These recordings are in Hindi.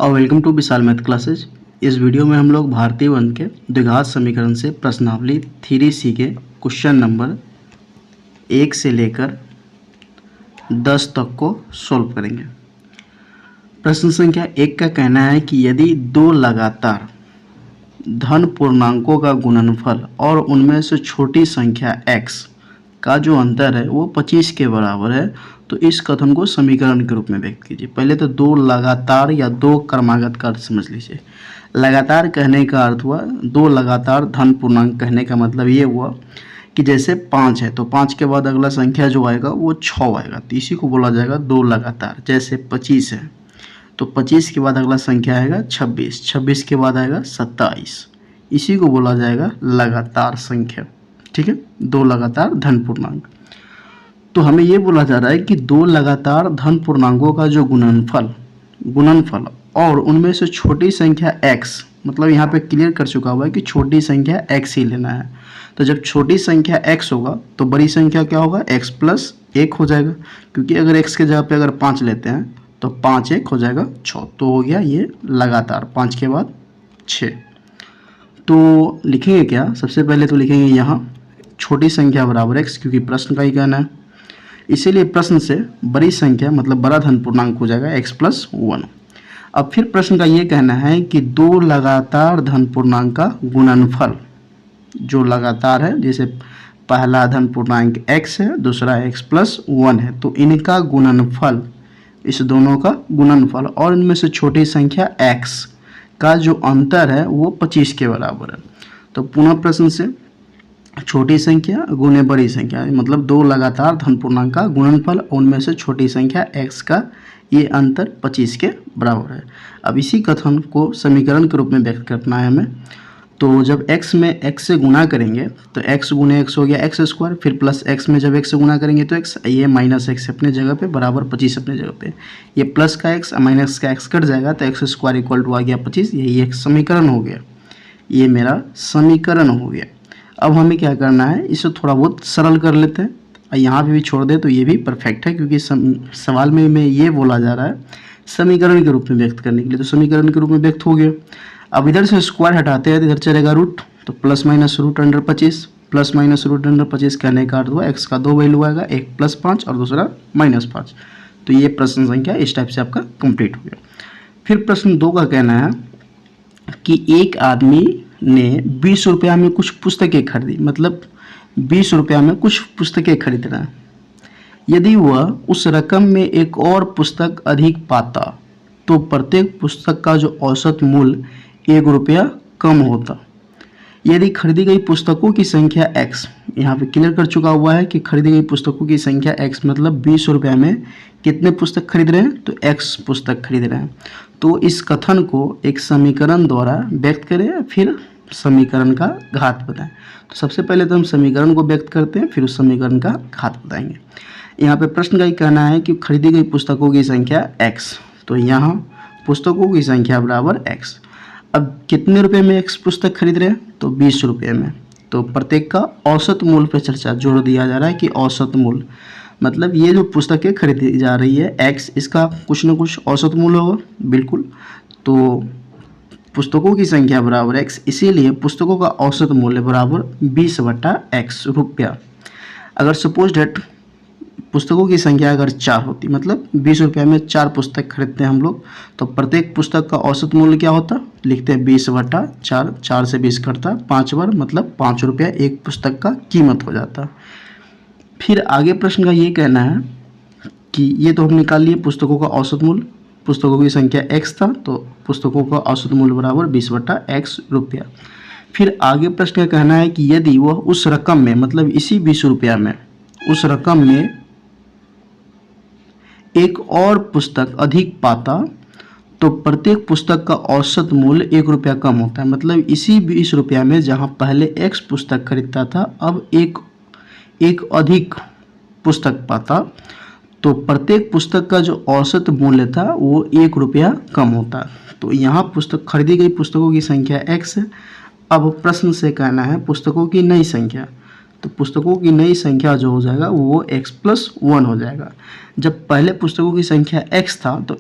और welcome to Vishal math classes. इस वीडियो में हम लोग भारतीय वन के द्विघात समीकरण से प्रश्नावली 3C के क्वेश्चन नंबर 1 से लेकर 10 तक को सॉल्व करेंगे। प्रश्न संख्या 1 का कहना है कि यदि दो लगातार धन पूर्णांकों का गुणनफल और उनमें से छोटी संख्या x का जो अंतर है वो 25 के बराबर है तो इस कथन को समीकरण के रूप में व्यक्त कीजिए। पहले तो दो लगातार या दो क्रमागत का अर्थ समझ लीजिए। लगातार कहने का अर्थ हुआ दो लगातार धन पूर्णांक, कहने का मतलब ये हुआ कि जैसे 5 है तो 5 के बाद अगला संख्या जो आएगा वो 6 आएगा, तो इसी को बोला जाएगा दो लगातार। जैसे 25 है तो 25 के बाद अगला संख्या आएगा 26, 26 के बाद आएगा 27, इसी को बोला जाएगा लगातार संख्या। ठीक है, दो लगातार धन पूर्णांक। तो हमें ये बोला जा रहा है कि दो लगातार धन पूर्णांकों का जो गुणनफल और उनमें से छोटी संख्या x, मतलब यहाँ पे क्लियर कर चुका हुआ है कि छोटी संख्या x ही लेना है। तो जब छोटी संख्या x होगा तो बड़ी संख्या क्या होगा, x प्लस 1 हो जाएगा, क्योंकि अगर x के जगह पे अगर 5 लेते हैं तो 5 1 हो जाएगा 6, तो हो गया ये लगातार 5 के बाद 6। तो लिखेंगे क्या, सबसे पहले तो लिखेंगे यहाँ छोटी संख्या बराबर x, क्योंकि प्रश्न का ही कहना है, इसीलिए प्रश्न से बड़ी संख्या मतलब बड़ा धन पूर्णांक हो जाएगा x प्लस 1। अब फिर प्रश्न का ये कहना है कि दो लगातार धन पूर्णांक का गुणनफल जो लगातार है, जैसे पहला धन पूर्णांक x है, दूसरा x प्लस 1 है, तो इनका गुणनफल, इस दोनों का गुणनफल और इनमें से छोटी संख्या x का जो अंतर है वो 25 के बराबर है। तो पुनः प्रश्न से छोटी संख्या गुणे बड़ी संख्या, मतलब दो लगातार धन पूर्णांक का गुणनफल और उनमें से छोटी संख्या x का ये अंतर 25 के बराबर है। अब इसी कथन को समीकरण के रूप में व्यक्त करना है हमें। तो जब x में x से गुणा करेंगे तो x गुणे x हो गया x स्क्वायर, फिर प्लस x में जब x से गुणा करेंगे तो x, ये माइनस x अपने जगह पे बराबर 25 अपने जगह पे, ये प्लस का x माइनस का x कट जाएगा तो x स्क्वायर इक्वल टू आ गया 25। यही एक समीकरण हो गया, ये मेरा समीकरण हो गया। अब हमें क्या करना है, इसे थोड़ा बहुत सरल कर लेते हैं, यहाँ पे भी छोड़ दे तो ये भी परफेक्ट है, क्योंकि सवाल में ये बोला जा रहा है समीकरण के रूप में व्यक्त करने के लिए, तो समीकरण के रूप में व्यक्त हो गया। अब इधर से स्क्वायर हटाते हैं तो इधर चलेगा रूट, तो plus minus root under 25, plus minus root under 25 कहने का अर्थ हुआ एक्स का दो वैल्यू आएगा, एक प्लस 5 और दूसरा माइनस 5। तो ये प्रश्न संख्या इस टाइप से आपका कंप्लीट हो गया। फिर प्रश्न 2 का कहना है कि एक आदमी ने 20 रुपया में कुछ पुस्तकें खरीदी, मतलब 20 रुपया में कुछ पुस्तकें खरीद रहा है। यदि वह उस रकम में एक और पुस्तक अधिक पाता तो प्रत्येक पुस्तक का जो औसत मूल्य 1 रुपया कम होता। यदि खरीदी गई पुस्तकों की संख्या x, यहाँ पे क्लियर कर चुका हुआ है कि खरीदी गई पुस्तकों की संख्या x, मतलब 20 रुपया में कितने पुस्तक खरीद रहे हैं, तो x पुस्तक खरीद रहे हैं। तो इस कथन को एक समीकरण द्वारा व्यक्त करें, फिर समीकरण का घात बताएं। तो सबसे पहले तो हम समीकरण को व्यक्त करते हैं, फिर उस समीकरण का घात बताएंगे। यहाँ पे प्रश्न का ही कहना है कि खरीदी गई पुस्तकों की संख्या x, तो यहाँ पुस्तकों की संख्या बराबर x। अब कितने रुपए में x पुस्तक खरीद रहे हैं, तो 20 रुपये में। तो प्रत्येक का औसत मूल्य पर चर्चा जोड़ दिया जा रहा है कि औसत मूल्य मतलब ये जो पुस्तकें खरीदी जा रही है x, इसका कुछ न कुछ औसत मूल्य होगा, बिल्कुल। तो पुस्तकों की संख्या बराबर x, इसीलिए पुस्तकों का औसत मूल्य बराबर 20/x रुपया। अगर सपोज डेट पुस्तकों की संख्या अगर 4 होती, मतलब 20 रुपये में 4 पुस्तक खरीदते हैं हम लोग, तो प्रत्येक पुस्तक का औसत मूल्य क्या होता, लिखते हैं 20/4, 4 से 20 कटता 5 बार, मतलब 5 रुपया एक पुस्तक का कीमत हो जाता। फिर आगे प्रश्न का ये कहना है कि ये तो हम निकाल लिए पुस्तकों का औसत मूल्य, पुस्तकों की संख्या x था तो पुस्तकों का औसत मूल्य बराबर 20/x रुपया। फिर आगे प्रश्न का कहना है कि यदि वह उस रकम में, मतलब इसी 20 रुपया में, उस रकम में एक और पुस्तक अधिक पाता तो प्रत्येक पुस्तक का औसत मूल्य 1 रुपया कम होता है। मतलब इसी 20 रुपया में जहां पहले x पुस्तक खरीदता था, अब एक अधिक पुस्तक पाता तो प्रत्येक पुस्तक का जो औसत मूल्य था वो 1 रुपया कम होता। तो यहाँ पुस्तक खरीदी गई पुस्तकों की संख्या x है। अब प्रश्न से कहना है पुस्तकों की नई संख्या, तो पुस्तकों की नई संख्या जो हो जाएगा वो x प्लस 1 हो जाएगा। जब पहले पुस्तकों की संख्या x था तो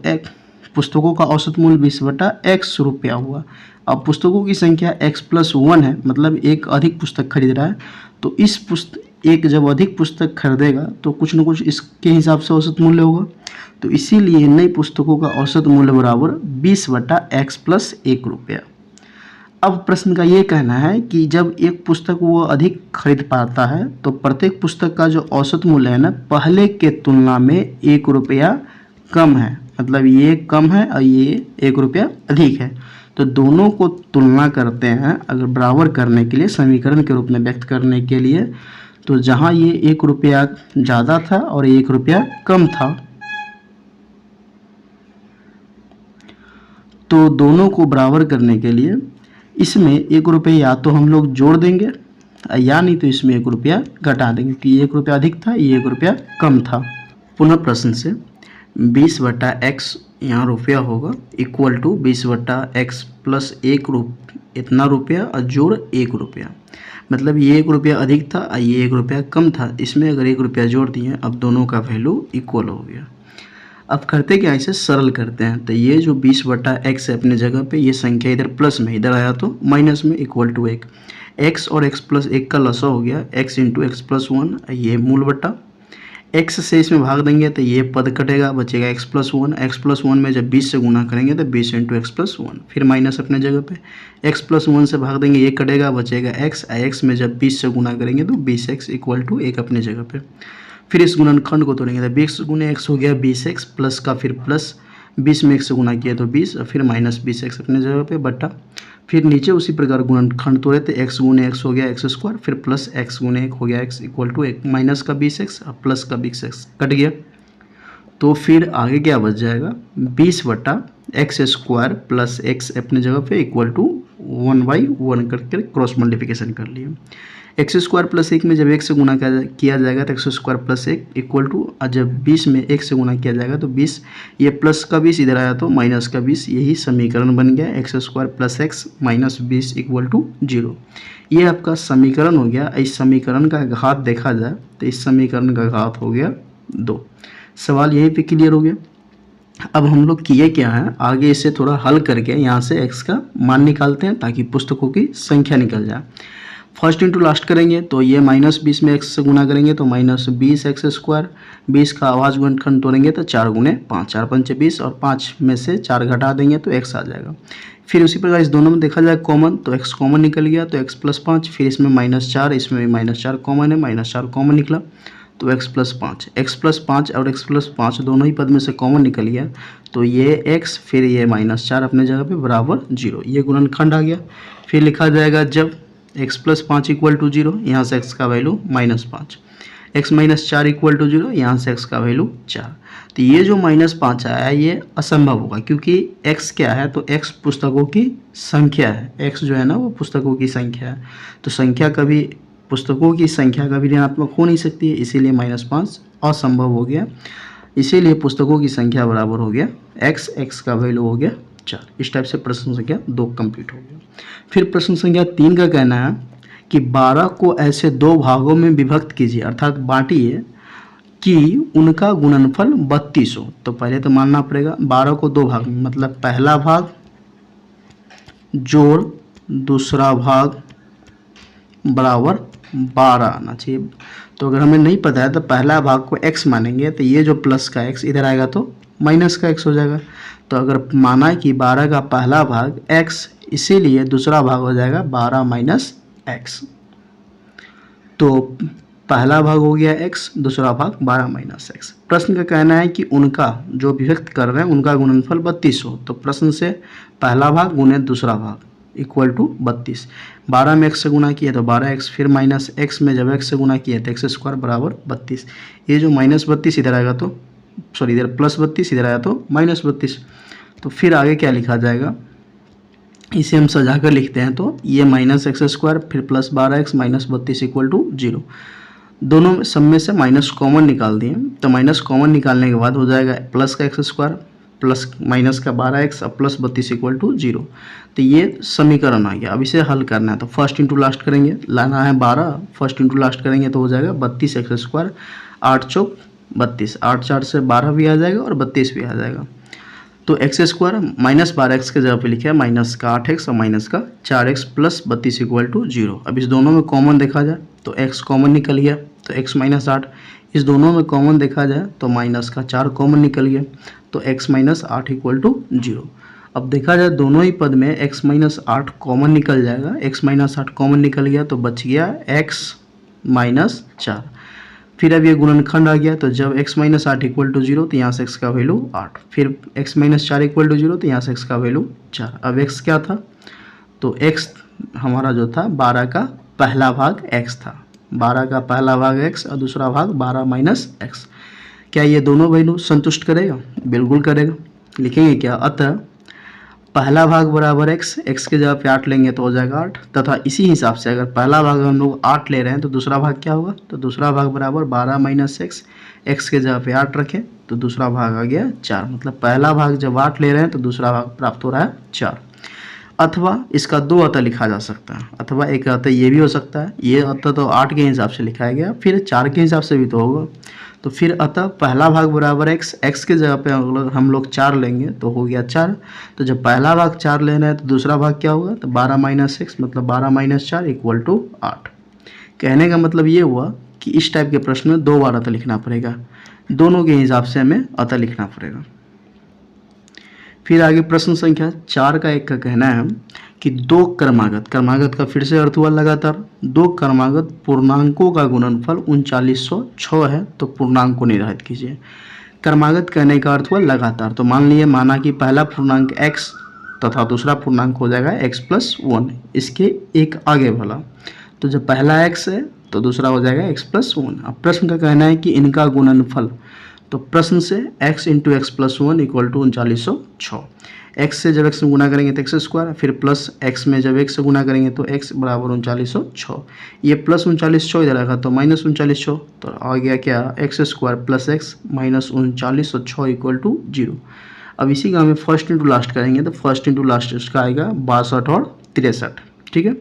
पुस्तकों का औसत मूल्य 20/x रुपया हुआ। अब पुस्तकों की संख्या x+1 है, मतलब एक अधिक पुस्तक खरीद रहा है, तो एक जब अधिक पुस्तक खरीदेगा तो कुछ न कुछ इसके हिसाब से औसत मूल्य होगा। तो इसीलिए नई पुस्तकों का औसत मूल्य बराबर 20/x+1 रुपया। अब प्रश्न का ये कहना है कि जब एक पुस्तक वो अधिक खरीद पाता है तो प्रत्येक पुस्तक का जो औसत मूल्य है ना, पहले के तुलना में 1 रुपया कम है, मतलब ये कम है और ये 1 रुपया अधिक है। तो दोनों को तुलना करते हैं अगर बराबर करने के लिए, समीकरण के रूप में व्यक्त करने के लिए, तो जहाँ ये 1 रुपया ज़्यादा था और 1 रुपया कम था, तो दोनों को बराबर करने के लिए इसमें 1 रुपये या तो हम लोग जोड़ देंगे या नहीं तो इसमें 1 रुपया घटा देंगे, क्योंकि 1 रुपया अधिक था, ये 1 रुपया कम था। पुनः प्रश्न से 20/x यहाँ रुपया होगा इक्वल टू 20/x+1 इतना रुपया और जोड़ 1 रुपया, मतलब ये 1 रुपया अधिक था और ये 1 रुपया कम था, इसमें अगर 1 रुपया जोड़ दिए, अब दोनों का वैल्यू इक्वल हो गया। अब करते क्या, इसे सरल करते हैं। तो ये जो 20/x है अपने जगह पे, ये संख्या इधर प्लस में, इधर आया तो माइनस में, इक्वल टू 1। x और x+1 का लसा हो गया x × x+1, ये मूल बटा x से इसमें भाग देंगे तो ये पद कटेगा, बचेगा x+1। x+1 में जब 20 से गुना करेंगे तो 20 × x+1, फिर माइनस अपने जगह पे, x+1 से भाग देंगे, ये कटेगा, बचेगा x। x में जब 20 से गुना करेंगे तो 20x इक्वल टू 1 अपने जगह पे। फिर इस गुणनखंड को तोड़ेंगे तो 20 × x हो गया 20x, प्लस का फिर प्लस 20 में 1 से गुना किया तो 20 और फिर माइनस 20x अपने जगह पे बटा, फिर नीचे उसी प्रकार गुणनखंड तोड़े तो x × x हो गया x², फिर प्लस x × 1 हो गया x इक्वल टू 1, माइनस का 20x और प्लस का 20x कट गया। तो फिर आगे क्या बच जाएगा, 20/x² प्लस x अपने जगह पे इक्वल टू 1/1 करके क्रॉस मल्टीप्लिकेशन कर लिए। x² प्लस 1 में जब 1 से गुना किया जाएगा तो x² प्लस 1 इक्वल टू, जब 20 में 1 से गुना किया जाएगा तो 20, ये प्लस का 20 इधर आया तो माइनस का 20, यही समीकरण बन गया x² plus x minus 20 equal to 0। ये आपका समीकरण हो गया। इस समीकरण का घात देखा जाए तो इस समीकरण का घात हो गया 2। सवाल यहीं पे क्लियर हो गया। अब हम लोग किए क्या है, आगे इसे थोड़ा हल करके यहाँ से x का मान निकालते हैं ताकि पुस्तकों की संख्या निकल जाए। फर्स्ट इंटू लास्ट करेंगे तो ये -20 में x से गुना करेंगे तो -20x², 20 का आवाज गुणनखंड तोड़ेंगे तो 4 × 5, 4 × 5 = 20 और 5 में से 4 घटा देंगे तो x आ जाएगा। फिर उसी प्रकार इस दोनों में देखा जाए कॉमन, तो x कॉमन निकल गया तो x+5, फिर इसमें -4, इसमें भी -4 कॉमन है, -4 कॉमन निकला तो x+5, x+5 और x+5 दोनों ही पद में से कॉमन निकल गया तो ये x, फिर ये -4 अपने जगह पे बराबर 0, ये गुणनखंड आ गया। फिर लिखा जाएगा जब x+5 इक्वल टू 0, यहाँ से x का वैल्यू -5, x - 4 इक्वल टू 0, यहाँ से x का वैल्यू 4। तो ये जो -5 आया ये असंभव होगा, क्योंकि x क्या है, तो x पुस्तकों की संख्या है, x जो है ना वो पुस्तकों की संख्या है, तो संख्या कभी पुस्तकों की संख्या कभी ऋणात्मक हो नहीं सकती है, इसीलिए -5 असंभव हो गया। इसीलिए पुस्तकों की संख्या बराबर हो गया x का वैल्यू हो गया 4। इस टाइप से प्रश्न संख्या 2 कंप्लीट हो गया। फिर प्रश्न संख्या 3 का कहना है कि 12 को ऐसे 2 भागों में विभक्त कीजिए, अर्थात बांटिए कि उनका गुणनफल 32 हो। तो पहले तो मानना पड़ेगा 12 को 2 भाग में, मतलब पहला भाग जोड़ दूसरा भाग बराबर 12 आना चाहिए। तो अगर हमें नहीं पता है तो पहला भाग को x मानेंगे तो ये जो प्लस का x इधर आएगा तो माइनस का x हो जाएगा। तो अगर माना कि 12 का पहला भाग x, इसीलिए दूसरा भाग हो जाएगा 12 - x। तो पहला भाग हो गया x, दूसरा भाग 12 - x। प्रश्न का कहना है कि उनका जो विभक्त कर रहे हैं उनका गुणनफल 32 हो। तो प्रश्न से पहला भाग गुणे दूसरा भाग इक्वल टू 32। 12 में x से गुना किया तो 12x, फिर -x में जब x से गुना किया तो x² बराबर 32। ये जो -32 इधर आएगा तो सॉरी इधर +32 इधर आया तो -32। तो फिर आगे क्या लिखा जाएगा, इसे हम सजा कर लिखते हैं तो ये -x² फिर +12x -32 इक्वल टू 0। दोनों सब में से माइनस कॉमन निकाल दिए, तो माइनस कॉमन निकालने के बाद हो जाएगा प्लस का x² प्लस माइनस का 12x और +32 इक्वल टू 0। तो ये समीकरण आ गया। अब इसे हल करना है तो फर्स्ट इंटू लास्ट करेंगे, लाना है 12, फर्स्ट इंटू लास्ट करेंगे तो हो जाएगा 32x², 8 चौक 32, 8 4 से 12 भी आ जाएगा और 32 भी आ जाएगा। तो एक्स स्क्वायर माइनस 12x के जगह पे लिखा है माइनस का 8x और माइनस का 4x प्लस 32 इक्वल टू 0। अब इस दोनों में कॉमन देखा जाए तो x कॉमन निकल गया, तो x माइनस 8। इस दोनों में कॉमन देखा जाए तो माइनस का 4 कॉमन निकल गया, तो x माइनस 8 इक्वल टू 0। अब देखा जाए दोनों ही पद में x माइनस 8 कॉमन निकल जाएगा, x माइनस 8 कॉमन निकल गया तो बच गया x माइनस 4। फिर अब ये गुणनखंड आ गया, तो जब x माइनस 8 इक्वल टू 0 तो यहाँ से x का वैल्यू 8, फिर x माइनस 4 इक्वल टू 0 तो यहाँ से x का वैल्यू 4। अब x क्या था, तो x हमारा जो था 12 का पहला भाग x था, 12 का पहला भाग x और दूसरा भाग 12 माइनस x। क्या ये दोनों वैल्यू संतुष्ट करेगा? बिल्कुल करेगा। लिखेंगे क्या, अतः पहला भाग बराबर x के जगह पे 8 लेंगे तो हो जाएगा 8, तथा इसी हिसाब से अगर पहला भाग हम लोग 8 ले रहे हैं तो दूसरा भाग क्या होगा, तो दूसरा भाग बराबर 12 माइनस x के जगह पे 8 रखें तो दूसरा भाग आ गया 4। मतलब पहला भाग जब 8 ले रहे हैं तो दूसरा भाग प्राप्त हो रहा है 4। अथवा इसका दो अतः लिखा जा सकता है, अथवा एक अतः ये भी हो सकता है, ये अतः तो 8 के हिसाब से लिखाया गया, फिर 4 के हिसाब से भी तो होगा। तो फिर अतः पहला भाग बराबर x के जगह पे हम लोग 4 लेंगे तो हो गया 4। तो जब पहला भाग 4 लेना है तो दूसरा भाग क्या होगा, तो 12 माइनस x मतलब 12 माइनस 4 इक्वल टू 8। कहने का मतलब ये हुआ कि इस टाइप के प्रश्न में 2 बार अतः लिखना पड़ेगा, दोनों के हिसाब से हमें अतः लिखना पड़ेगा। फिर आगे प्रश्न संख्या 4 का 1 का कहना है कि दो क्रमागत का फिर से अर्थ हुआ लगातार, दो क्रमागत पूर्णांकों का गुणनफल 3906 है, तो पूर्णांक को निर्धारित कीजिए। क्रमागत कहने का अर्थ हुआ लगातार, तो मान लिए माना कि पहला पूर्णांक x तथा दूसरा पूर्णांक हो जाएगा x प्लस 1, इसके एक आगे वाला। तो जब पहला x है तो दूसरा हो जाएगा x प्लस 1। अब प्रश्न का कहना है कि इनका गुणनफल, तो प्रश्न से x into x plus 1 equal to 3906। x से जब x में गुना करेंगे तो एक्स स्क्वायर, फिर प्लस x में जब x से गुना करेंगे तो x बराबर 3906। ये प्लस 3906 इधर आएगा तो माइनस 3906, तो आ गया क्या x square plus x minus 3906 equal to 0। अब इसी का हमें फर्स्ट इंटू लास्ट करेंगे तो फर्स्ट इंटू लास्ट इसका आएगा 62 और 63। ठीक है,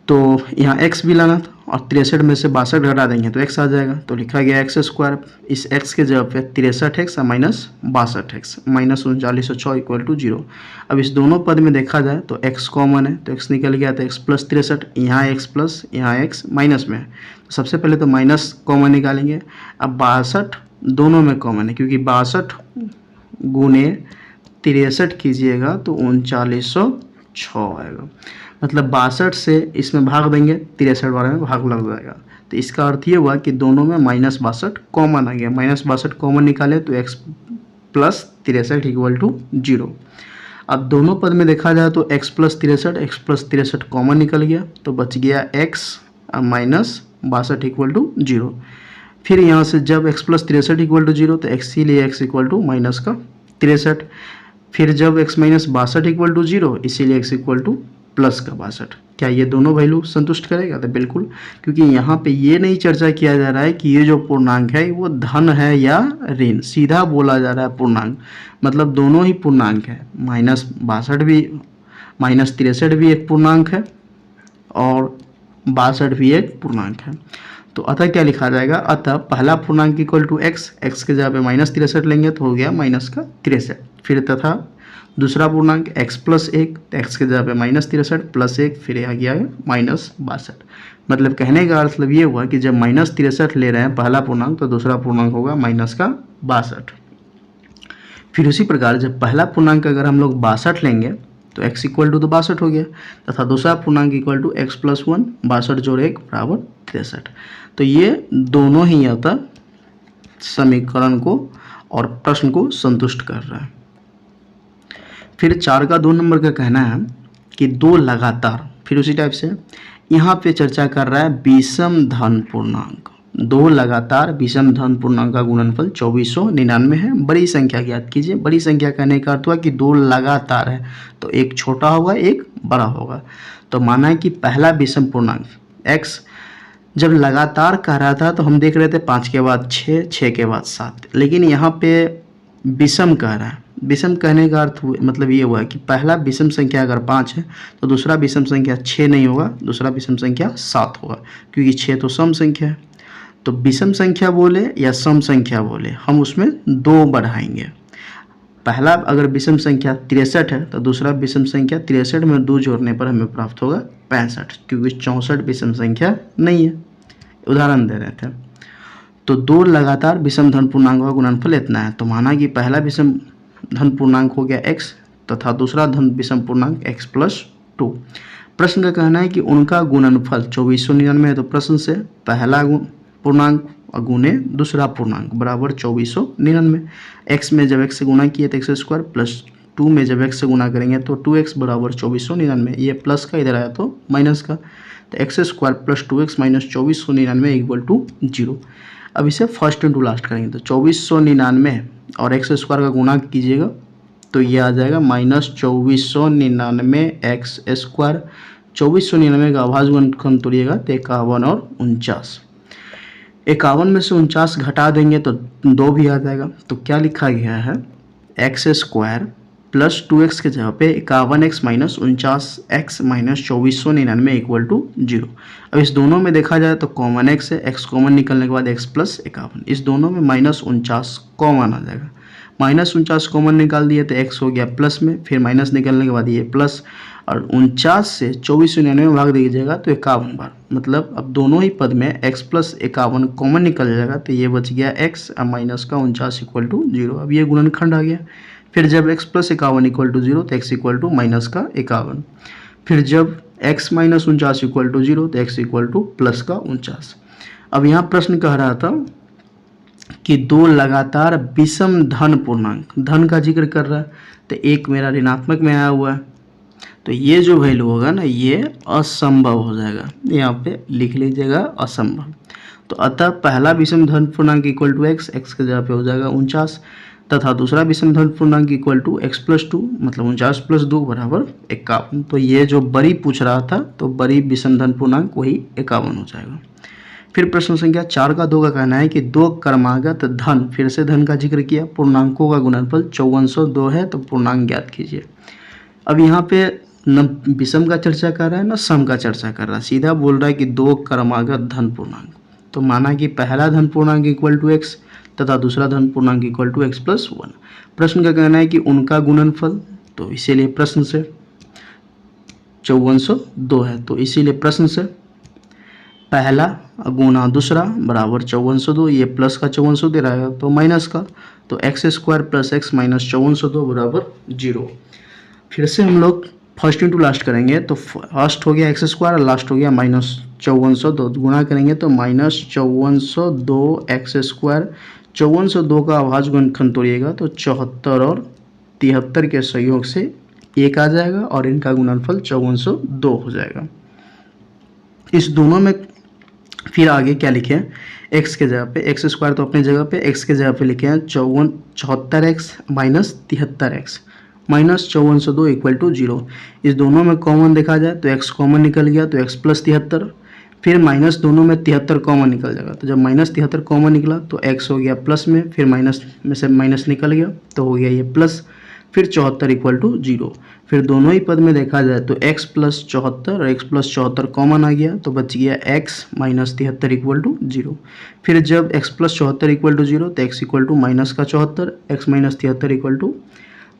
तो यहाँ x भी लाना था और 63 में से 62 घटा देंगे तो x आ जाएगा, तो लिखा गया एक्स स्क्वायर, इस x के जगह पे 63x minus 62x minus 3906 equal to 0। अब इस दोनों पद में देखा जाए तो x कॉमन है तो x निकल गया, तो x प्लस 63, यहाँ x प्लस यहाँ x माइनस में है, तो सबसे पहले तो माइनस कॉमन निकालेंगे। अब 62 दोनों में कॉमन है, क्योंकि 62 गुने 63 कीजिएगा तो 3906 आएगा। मतलब 62 से इसमें भाग देंगे 63 वाले में भाग लग जाएगा, तो इसका अर्थ ये हुआ कि दोनों में माइनस 62 कॉमन आ गया। माइनस 62 कॉमन निकाले तो x प्लस 63 इक्वल टू 0। अब दोनों पद में देखा जाए तो x प्लस 63 कॉमन निकल गया, तो बच गया x माइनस 62 इक्वल टू 0। फिर यहाँ से जब x प्लस 63 इक्वल टू 0 तो इसीलिए x इक्वल टू माइनस का 63। फिर जब x माइनस 62 इक्वल टू 0 इसीलिए x इक्वल टू प्लस का 62। क्या ये दोनों वैल्यू संतुष्ट करेगा? तो बिल्कुल, क्योंकि यहाँ पे ये नहीं चर्चा किया जा रहा है कि ये जो पूर्णांक है वो धन है या ऋण, सीधा बोला जा रहा है पूर्णांक, मतलब दोनों ही पूर्णांक है। माइनस 62 भी, माइनस 63 भी एक पूर्णांक है और 62 भी एक पूर्णांक है। तो अतः क्या लिखा जाएगा, अतः पहला पूर्णांक इक्वल टू x के जगह पे माइनस 63 लेंगे तो हो गया माइनस का 63। फिर तथा दूसरा पूर्णांक x प्लस 1, x के जगह पे माइनस 63 प्लस 1, फिर आ गया माइनस 62। मतलब कहने का मतलब ये हुआ कि जब माइनस 63 ले रहे हैं पहला पूर्णांक तो दूसरा पूर्णांक होगा माइनस का 62। फिर उसी प्रकार जब पहला पूर्णांक अगर हम लोग 62 लेंगे तो x इक्वल टू तो 62 हो गया, तथा दूसरा पूर्णांक इक्वल टू x प्लस 1, 62 जोड़ 1 बराबर 63। तो ये दोनों ही अतः समीकरण को और प्रश्न को संतुष्ट कर रहा है। फिर 4 का 2 नंबर का कहना है कि दो लगातार, फिर उसी टाइप से यहाँ पे चर्चा कर रहा है विषम धन पूर्णांक। दो लगातार विषम धन पूर्णांक का गुणनफल 2499 है। बड़ी संख्या ज्ञात कीजिए। बड़ी संख्या कहने का अर्थ हुआ कि दो लगातार है तो एक छोटा होगा एक बड़ा होगा। तो माना है कि पहला विषम पूर्णांक x जब लगातार कह रहा था तो हम देख रहे थे 5 के बाद 6, 6 के बाद 7, लेकिन यहाँ पे विषम कह रहा है। विषम कहने का अर्थ मतलब ये हुआ कि पहला विषम संख्या अगर 5 है तो दूसरा विषम संख्या 6 नहीं होगा, दूसरा विषम संख्या 7 होगा, क्योंकि 6 तो सम संख्या है। तो विषम संख्या बोले या सम संख्या बोले हम उसमें 2 बढ़ाएंगे। पहला अगर विषम संख्या 63 है तो दूसरा विषम संख्या 63 में 2 जोड़ने पर हमें प्राप्त होगा 65, क्योंकि 64 विषम संख्या नहीं है। उदाहरण दे रहे थे, तो 2 लगातार विषम धन पूर्णांकों का गुणनफल इतना है। तो माना कि पहला विषम धन पूर्णांक हो गया x तथा दूसरा धन विषम पूर्णांक x+2। प्रश्न का कहना है कि उनका गुणनफल 2499 है। तो प्रश्न से पहला पूर्णांक गुणे दूसरा पूर्णांक बराबर 2499। x में जब x से गुणा किए तो x² प्लस 2 में जब x से गुणा करेंगे तो 2x बराबर 2499। ये प्लस का इधर आया तो माइनस का, तो x² plus 2x minus 2499 equal to 0। अब इसे फर्स्ट इंटू लास्ट करेंगे तो 2499 और x² का गुणा कीजिएगा तो ये आ जाएगा माइनस 2499 x²। 2499 का अभाज्य गुणनखंड तोड़िएगा तो 51 और 49। 51 में से 49 घटा देंगे तो 2 भी आ जाएगा। तो क्या लिखा गया है, x² प्लस 2x के जगह पे 51x minus 49x minus 2499 equal to 0। अब इस दोनों में देखा जाए तो कॉमन x है, x कॉमन निकलने के बाद x प्लस 51, इस दोनों में माइनस 49 कॉमन आ जाएगा। माइनस 49 कॉमन निकाल दिए तो x हो गया प्लस में, फिर माइनस निकलने के बाद ये प्लस, और 49 से 2499 में भाग दीजिएगा तो 51 बार, मतलब अब दोनों ही पद में x प्लस 51 कॉमन निकल जाएगा तो ये बच गया x माइनस का 49 इक्वल टू 0। अब ये गुणनखंड आ गया। फिर जब x प्लस 51 इक्वल टू 0 तो x इक्वल टू माइनस का 51। फिर जब x माइनस 49 इक्वल टू 0 तो x इक्वल टू प्लस का 49। अब यहाँ प्रश्न कह रहा था कि 2 लगातार विषम धन पूर्णांक, धन का जिक्र कर रहा है, तो एक मेरा ऋणात्मक में आया हुआ है, तो ये जो वैल्यू होगा ना ये असंभव हो जाएगा। यहाँ पे लिख लीजिएगा असंभव। तो अतः पहला विषम धन पूर्णांक इक्वल टू x, x के जगह पे हो जाएगा 49, तथा दूसरा विषम धन पूर्णांक इक्वल टू x+2, मतलब 49 प्लस 2 बराबर 51। तो ये जो बड़ी पूछ रहा था तो बड़ी विषम धन पूर्णांक वही 51 हो जाएगा। फिर प्रश्न संख्या 4 का 2 का कहना है कि 2 क्रमागत धन, फिर से धन का जिक्र किया, पूर्णांकों का गुणनफल 5402 है, तो पूर्णांक ज्ञात कीजिए। अब यहाँ पे न विषम का चर्चा कर रहा है न सम का चर्चा कर रहा है, सीधा बोल रहा है कि 2 क्रमागत धन पूर्णांक। तो माना कि पहला धन पूर्णांक इक्वल टू x तथा दूसरा धन पूर्णांक इक्वल टू x+1। प्रश्न का कहना है कि उनका गुणनफल, तो इसीलिए प्रश्न से 5402 है, तो इसीलिए प्रश्न से पहला गुना दूसरा बराबर 5402, ये प्लस का 5402 दे रहा है तो माइनस का, तो x² प्लस x माइनस 5402 बराबर 0। फिर से हम लोग फर्स्ट इंटू लास्ट करेंगे तो फर्स्ट हो गया x² और लास्ट हो गया माइनस 5402, गुणा करेंगे तो माइनस 5402 x²। 5402 का अभाज्य गुणनखंड तोड़िएगा तो 74 और 73 के संयोग से 1 आ जाएगा और इनका गुणनफल 5402 हो जाएगा। इस दोनों में फिर आगे क्या लिखे हैं, x के जगह पे x² तो अपने जगह पे, x के जगह पे लिखे हैं 74x minus 73x minus 5402 equal to 0। इस दोनों में कॉमन देखा जाए तो x कॉमन निकल गया तो x प्लस 73, फिर माइनस दोनों में 73 कॉमन निकल जाएगा, तो जब माइनस 73 कॉमन निकला तो x हो गया प्लस में, फिर माइनस में से माइनस निकल गया तो हो गया ये प्लस, फिर 74 इक्वल टू 0। फिर दोनों ही पद में देखा जाए तो x प्लस 74 और x प्लस 74 कॉमन आ गया तो बच गया x माइनस 73 इक्वल टू 0। फिर जब x प्लस 74 इक्वल टू 0 तो x इक्वल टू माइनस का 74, x माइनस 73 इक्वल टू,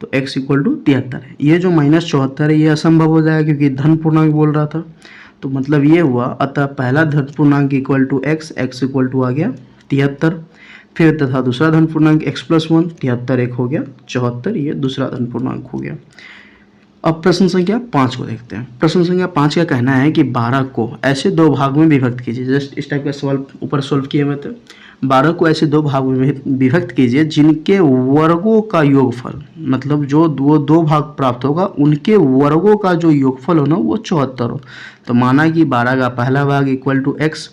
तो x इक्वल टू 73 है। ये जो माइनस 74 है ये असंभव हो जाएगा क्योंकि धन पूर्णांक बोल रहा था, तो मतलब ये हुआ, अतः पहला धन पूर्णांक equal to x, x equal to आ गया 73, फिर तथा दूसरा धन पूर्णांक x+1, 73 एक हो गया 74, ये दूसरा धन पूर्णांक हो गया। अब प्रश्न संख्या 5 को देखते हैं। प्रश्न संख्या 5 का कहना है कि 12 को ऐसे 2 भाग में विभक्त कीजिए, जस्ट इस टाइप का सवाल ऊपर सोल्व किए हुए थे। 12 को ऐसे 2 भागों में विभक्त कीजिए जिनके वर्गों का योगफल, मतलब जो 2 भाग प्राप्त होगा उनके वर्गों का जो योगफल हो ना वो 74 हो। तो माना कि 12 का पहला भाग इक्वल टू x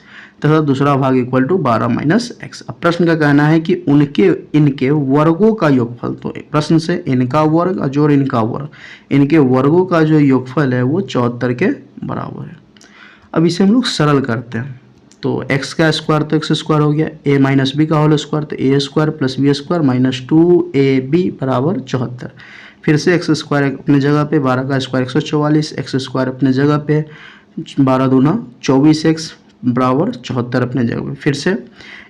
तथा दूसरा भाग इक्वल टू 12 माइनस x। अब प्रश्न का कहना है कि इनके वर्गों का योगफल, तो प्रश्न से इनका वर्ग और इनका वर्ग, इनके वर्गों का जो योगफल है वो 74 के बराबर है। अब इसे हम लोग सरल करते हैं, तो x का स्क्वायर तो x² हो गया, a माइनस बी का होल स्क्वायर तो a² plus b² minus 2ab बराबर 74। फिर से x² अपने जगह पे, 12 का स्क्वायर 144, x² अपने जगह पे, 12 दूना 24x बराबर 74 अपने जगह पे। फिर से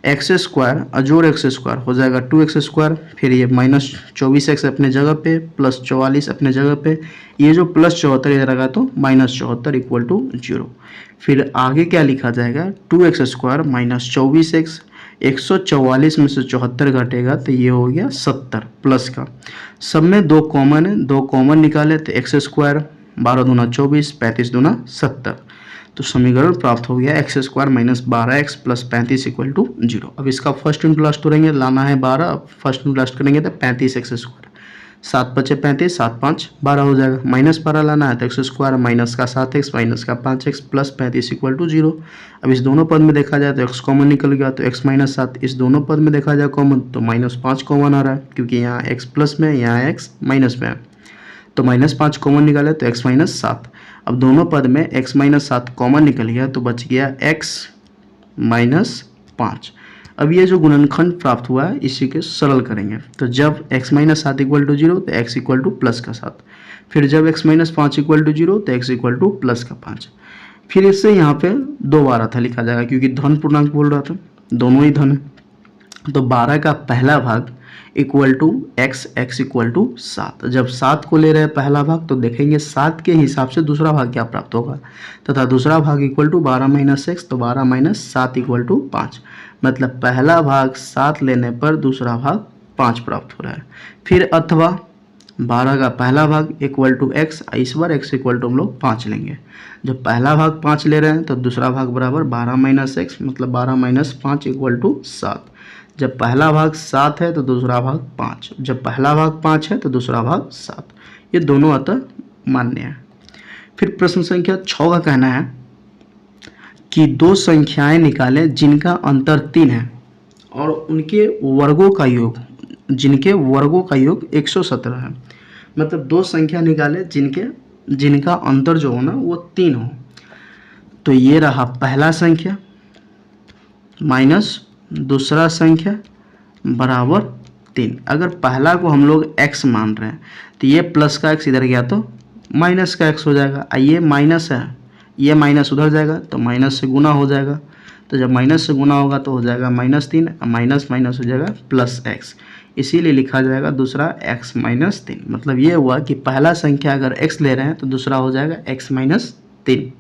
एक्स स्क्वायर अजोड़ एक्स स्क्वायर हो जाएगा 2x², फिर ये -24x अपने जगह पे प्लस 44 अपने जगह पे, ये जो प्लस 74 इधर आएगा तो -74 इक्वल टू 0। फिर आगे क्या लिखा जाएगा 2x² -24x, 144 में से 74 घटेगा तो ये हो गया 70 प्लस का। सब में 2 कॉमन है, 2 कॉमन निकाले तो x², 12 दूना 24, 35 दूना 70। तो समीकरण प्राप्त हो गया x² -12x plus 35 equal to 0। अब इसका फर्स्ट इंटू लास्ट करेंगे, लाना है 12, अब फर्स्ट इंटू लास्ट करेंगे तो 35x², 7 × 5 = 35, 7 × 5 = 12 हो जाएगा। -12 लाना है तो x² माइनस का 7x माइनस का 5x प्लस 35 इक्वल टू 0। अब इस दोनों पद में देखा जाए तो x कॉमन निकल गया तो x - 7, इस दोनों पद में देखा जाए कॉमन तो -5 कॉमन आ रहा है, क्योंकि यहाँ x प्लस में यहाँ x माइनस में है, तो -5 कॉमन निकाले तो x - 7। अब दोनों पद में x - 7 कॉमन निकल गया तो बच गया x - 5। अब ये जो गुणनखंड प्राप्त हुआ है इसी के सरल करेंगे, तो जब x - 7 इक्वल टू 0 तो x इक्वल टू प्लस का 7, फिर जब x - 5 इक्वल टू 0 तो x इक्वल टू प्लस का 5। फिर इससे यहाँ पे 2 बार था लिखा जाएगा, क्योंकि धन पूर्णांक बोल रहा था, दोनों ही धन है। तो 12 का पहला भाग equal to x equal to 7। जब 7 को ले रहे हैं पहला भाग तो देखेंगे 7 के हिसाब से दूसरा भाग क्या प्राप्त होगा, तथा दूसरा भाग इक्वल टू 12 - x, तो 12 - 7 इक्वल टू 5। मतलब पहला भाग 7 लेने पर दूसरा भाग 5 प्राप्त हो रहा है। फिर अथवा 12 का पहला भाग इक्वल टू x, इस बार x इक्वल टू हम लोग 5 लेंगे। जब पहला भाग 5 ले रहे हैं तो दूसरा भाग बराबर 12 - x, मतलब 12 - 5 इक्वल टू 7। जब पहला भाग 7 है तो दूसरा भाग 5, जब पहला भाग 5 है तो दूसरा भाग 7, ये दोनों अतः मान्य है। फिर प्रश्न संख्या 6 का कहना है कि 2 संख्याएं निकालें जिनका अंतर 3 है और उनके वर्गों का योग, जिनके वर्गों का योग 117 है। मतलब 2 संख्या निकाले जिनका अंतर जो हो ना वो 3 हो। तो ये रहा पहला संख्या माइनस दूसरा संख्या बराबर 3। अगर पहला को हम लोग x मान रहे हैं तो ये प्लस का x इधर गया तो माइनस का x हो जाएगा। ये माइनस है, ये माइनस उधर जाएगा तो माइनस से गुना हो जाएगा, तो जब माइनस से गुना होगा तो हो जाएगा -3, माइनस माइनस हो जाएगा प्लस x, इसीलिए लिखा जाएगा दूसरा x - 3। मतलब ये हुआ कि पहला संख्या अगर x ले रहे हैं तो दूसरा हो जाएगा x - 3।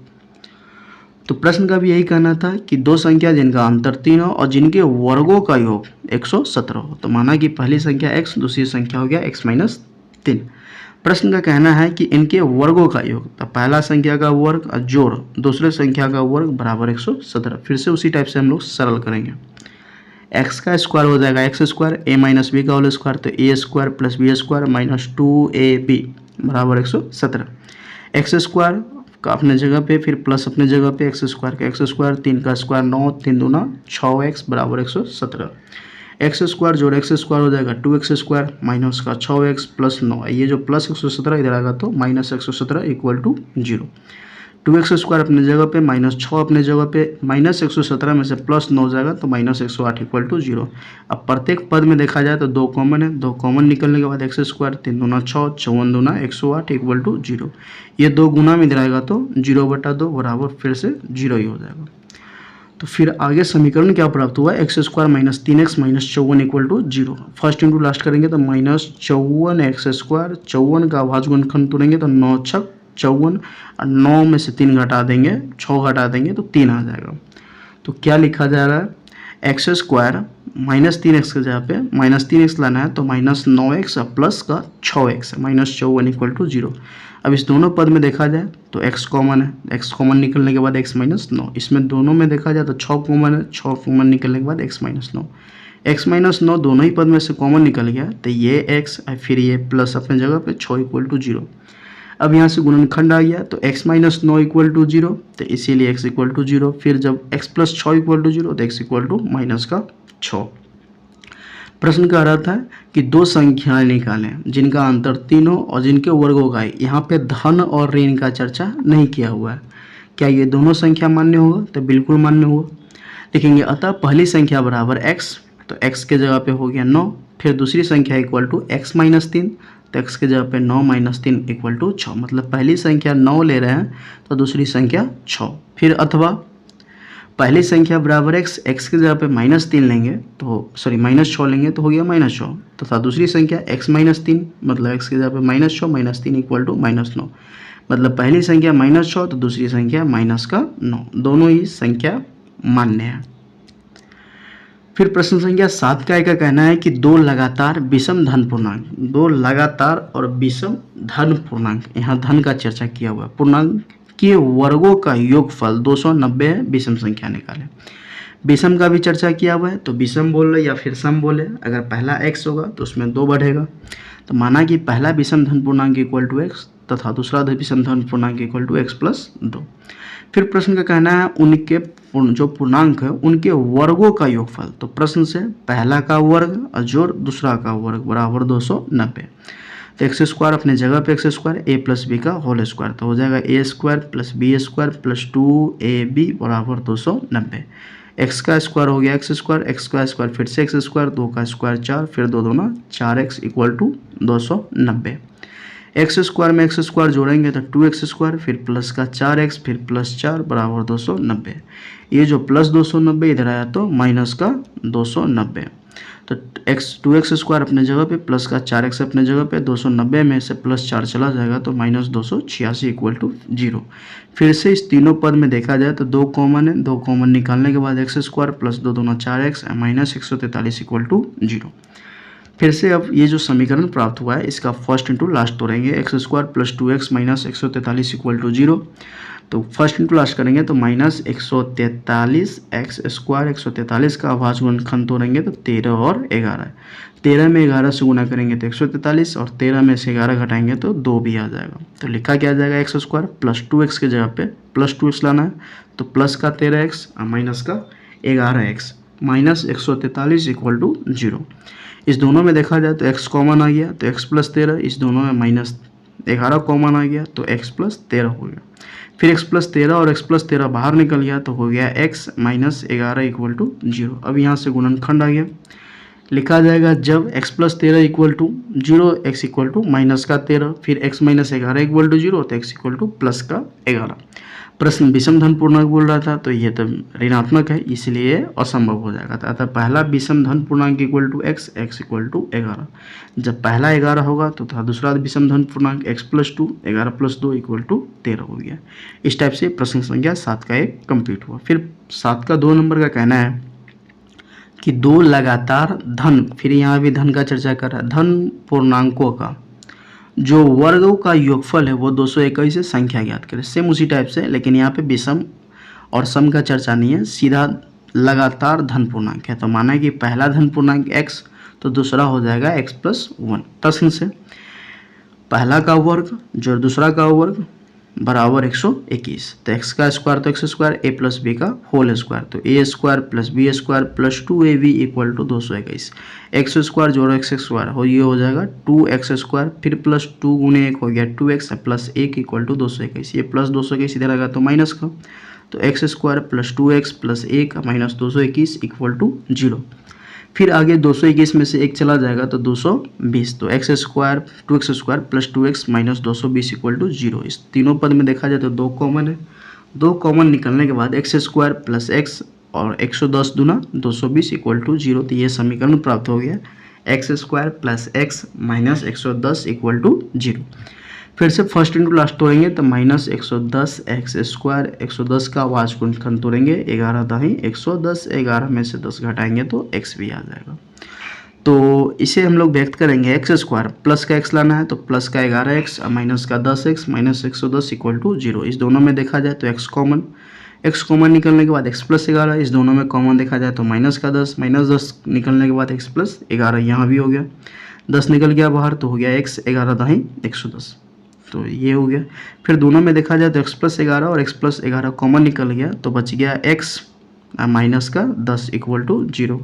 तो प्रश्न का भी यही कहना था कि 2 संख्या जिनका अंतर 3 हो और जिनके वर्गों का योग 117 हो। तो माना कि पहली संख्या x, दूसरी संख्या हो गया x - 3। प्रश्न का कहना है कि इनके वर्गों का योग, तो पहला संख्या का वर्ग और जोड़ दूसरे संख्या का वर्ग बराबर 117। फिर से उसी टाइप से हम लोग सरल करेंगे। x का स्क्वायर हो जाएगा x स्क्वायर, a - b का होल स्क्वायर, तो a square plus b square minus 2ab बराबर 117। x स्क्वायर का अपने जगह पे, फिर प्लस अपने जगह पे, x स्क्वायर का x स्क्वायर, 3 का स्क्वायर 9, 3 दूना 6x बराबर 117। एक्स स्क्वायर जोड़ एक्स स्क्वायर हो जाएगा 2x स्क्वायर माइनस का 6x प्लस 9, ये जो प्लस 117 इधर आएगा तो minus 117 equal to 0। 2x square अपने जगह पे माइनस 6 अपने जगह पे, माइनस 117 में से प्लस 9 जाएगा तो माइनस 108 इक्वल टू 0। अब प्रत्येक पद में देखा जाए तो 2 कॉमन है, 2 कॉमन निकलने के बाद एक्स स्क्वायर 3 दूना 6, 54 दूना 108 इक्वल टू 0। ये 2 गुना में इधर आएगा तो 0/2 बराबर फिर से 0 ही हो जाएगा। तो फिर आगे समीकरण क्या प्राप्त हुआ, x square minus 3x minus 54 equal to 0। First into last करेंगे तो माइनस 54 एक्स स्क्वायर, 54 का अभाज्य गुणनखंड तोड़ेंगे तो 9 × 6 = 54, और 9 में से 3 घटा देंगे, 6 घटा देंगे तो 3 आ जाएगा। तो क्या लिखा जा रहा है, एक्स स्क्वायर माइनस 3x के जगह पे माइनस 3x लाना है तो माइनस 9x प्लस का 6x माइनस 54 इक्वल टू 0। अब इस दोनों पद में देखा जाए तो x कॉमन है, x कॉमन निकलने के बाद x माइनस 9, इसमें दोनों में देखा जाए तो 6 कॉमन है, 6 कॉमन निकलने के बाद x माइनस 9, x माइनस 9 दोनों ही पद में से कॉमन निकल गया तो ये x फिर ये प्लस अपने जगह पे 6 इक्वल टू 0। अब यहाँ से गुणनखंड आ गया तो x माइनस 9 इक्वल टू 0, तो इसीलिए x इक्वल टू 0। फिर जब x प्लस 6 इक्वल टू 0 तो x इक्वल टू माइनस का 6। प्रश्न कह रहा था कि 2 संख्याएं निकालें जिनका अंतर 3 हो और जिनके वर्गों का है। यहाँ पे धन और ऋण का चर्चा नहीं किया हुआ है। क्या ये दोनों संख्या मान्य होगा, तो बिल्कुल मान्य होगा। देखेंगे अतः पहली संख्या बराबर x, तो x के जगह पे हो गया 9, फिर दूसरी संख्या इक्वल टू x माइनस 3, तो x के जगह पे 9 माइनस 3 इक्वल टू 6। मतलब पहली संख्या 9 ले रहे हैं तो दूसरी संख्या 6। फिर अथवा पहली संख्या बराबर x, x की जगह पे -3 लेंगे तो सॉरी -6 लेंगे तो हो गया -6 तथा दूसरी संख्या x -3 मतलब x की जगह पे -6 -3 इक्वल टू -9 मतलब पहली संख्या -6 तो दूसरी संख्या -9 दोनों ही संख्या मान्य है। फिर प्रश्न संख्या 7 का कहना है कि दो लगातार विषम धन पूर्णांक, दो लगातार और विषम धन पूर्णांक, यहाँ धन का चर्चा किया हुआ है, पूर्णांक के वर्गों का योगफल 290 है, विषम संख्या निकालें। विषम का भी चर्चा किया हुआ है, तो विषम बोले या फिर सम बोले, अगर पहला x होगा तो उसमें 2 बढ़ेगा, तो माना कि पहला विषम धन पूर्णांक इक्वल टू x तथा दूसरा विषम धन पूर्णांक इक्वल टू x+2। फिर प्रश्न का कहना है उनके जो पूर्णांक है उनके वर्गों का योगफल, तो प्रश्न से पहला का वर्ग और जोड़ दूसरा का वर्ग बराबर 290। तो एक्स स्क्वायर अपने जगह पे x square a plus b का होल स्क्वायर, तो हो जाएगा a square plus b square plus 2ab बराबर 290। एक्स का स्क्वायर हो गया एक्स स्क्वायर, एक्स का स्क्वायर फिर से एक्स स्क्वायर, 2 का स्क्वायर 4 फिर 2 दूना 4x equal to 290। X square में एक्स स्क्वायर जोड़ेंगे तो 2x स्क्वायर फिर प्लस का 4x फिर प्लस 4 बराबर 290। ये जो प्लस 290 इधर आया तो माइनस का 290, तो2x स्क्वायर अपने जगह पे प्लस का 4x अपने जगह पे, 290 में से प्लस 4 चला जाएगा तो -286 इक्वल टू 0। फिर से इस तीनों पद में देखा जाए तो 2 कॉमन है, 2 कॉमन निकालने के बाद एक्स स्क्वायर प्लस 2 दूना 4x -143 इक्वल टू 0। फिर से अब ये जो समीकरण प्राप्त हुआ है इसका फर्स्ट इंटू लास्ट तोड़ेंगे, x square plus 2x -143 equal to 0, तो फर्स्ट इंटू लास्ट करेंगे तो -143 एक्स स्क्वायर, 143 का अभाज्य गुणनखंड तोड़ेंगे तो 13 और 11, 13 में 11 से गुना करेंगे तो 143 और 13 में से 11 घटाएंगे तो 2 भी आ जाएगा, तो लिखा क्या जाएगा एक्स स्क्वायर प्लस 2x की जगह पे प्लस 2x लाना है तो प्लस का 13x और माइनस का 11x -143 इक्वल टू 0। इस दोनों में देखा जाए तो x कॉमन आ गया तो x प्लस 13, इस दोनों में -11 कॉमन आ गया तो x प्लस 13 हो गया, फिर x प्लस 13 और x प्लस 13 बाहर निकल गया तो हो गया x -11 इक्वल टू 0। अब यहाँ से गुणनखंड आ गया, लिखा जाएगा जब x plus 13 equal to 0, x equal to minus का 13 फिर x -11 इक्वल टू 0 तो x इक्वल टू प्लस का 11। प्रश्न विषम धन पूर्णांक बोल रहा था तो ये तो ऋणात्मक है इसलिए असंभव हो जाएगा, अतः पहला विषम धन पूर्णांक equal to x, x equal to 11। जब पहला 11 होगा तो दूसरा विषम धन पूर्णांक x+2 11 + 2 इक्वल टू 13 हो गया। इस टाइप से प्रश्न संख्या 7 का एक कंप्लीट हुआ। फिर 7 का 2 नंबर का कहना है कि दो लगातार धन, फिर यहाँ भी धन का चर्चा कर रहा है, धन पूर्णांकों का जो वर्गों का योगफल है वो 221 है, संख्या ज्ञात करें। सेम उसी टाइप से, लेकिन यहाँ पे विषम और सम का चर्चा नहीं है, सीधा लगातार धन पूर्णांक है, तो माना कि पहला धन पूर्णांक x तो दूसरा हो जाएगा x+1। प्रश्न से पहला का वर्ग जो दूसरा का वर्ग बराबर 121, तो x का स्क्वायर तो x square a plus b का होल स्क्वायर, तो a square plus b square plus 2ab equal to 221। X square जोड़ो एक्स स्क्वायर हो, ये हो जाएगा 2x स्क्वायर फिर प्लस 2 गुने 1 हो गया 2x प्लस 1 इक्वल टू 221। ये प्लस 221 इधर आएगा तो माइनस का, तो x square plus 2x plus 1 minus 221 equal to 0। फिर आगे 221 में से 1 चला जाएगा तो 220, तो x square 2x square plus 2x minus 220 equal to 0। इस तीनों पद में देखा जाए तो 2 कॉमन है, 2 कॉमन निकलने के बाद एक्स स्क्वायर प्लस x और 110 दूना 220 इक्वल टू 0, तो ये समीकरण प्राप्त हो गया x square plus x minus 110 equal to 0। फिर से फर्स्ट इंटू लास्ट तोड़ेंगे तो -110 एक्स स्क्वायर, 110 का अभाज्य गुणनखंड तोड़ेंगे 11 दाहीं 110, 11 में से 10 घटाएंगे तो x भी आ जाएगा। तो इसे हम लोग व्यक्त करेंगे एक्स स्क्वायर प्लस का x लाना है तो प्लस का 11x और माइनस का 10x माइनस 110 इक्वल टू 0। इस दोनों में देखा जाए तो x कॉमन निकलने के बाद x प्लस 11, इस दोनों में कॉमन देखा जाए तो माइनस का 10, माइनस 10 निकलने के बाद x प्लस 11, यहाँ भी हो गया 10 निकल गया बाहर तो हो गया x 11 दाहीं 110, तो ये हो गया। फिर दोनों में देखा जाए तो x प्लस 11 और x प्लस 11 कॉमन निकल गया तो बच गया x माइनस का 10 इक्वल टू 0।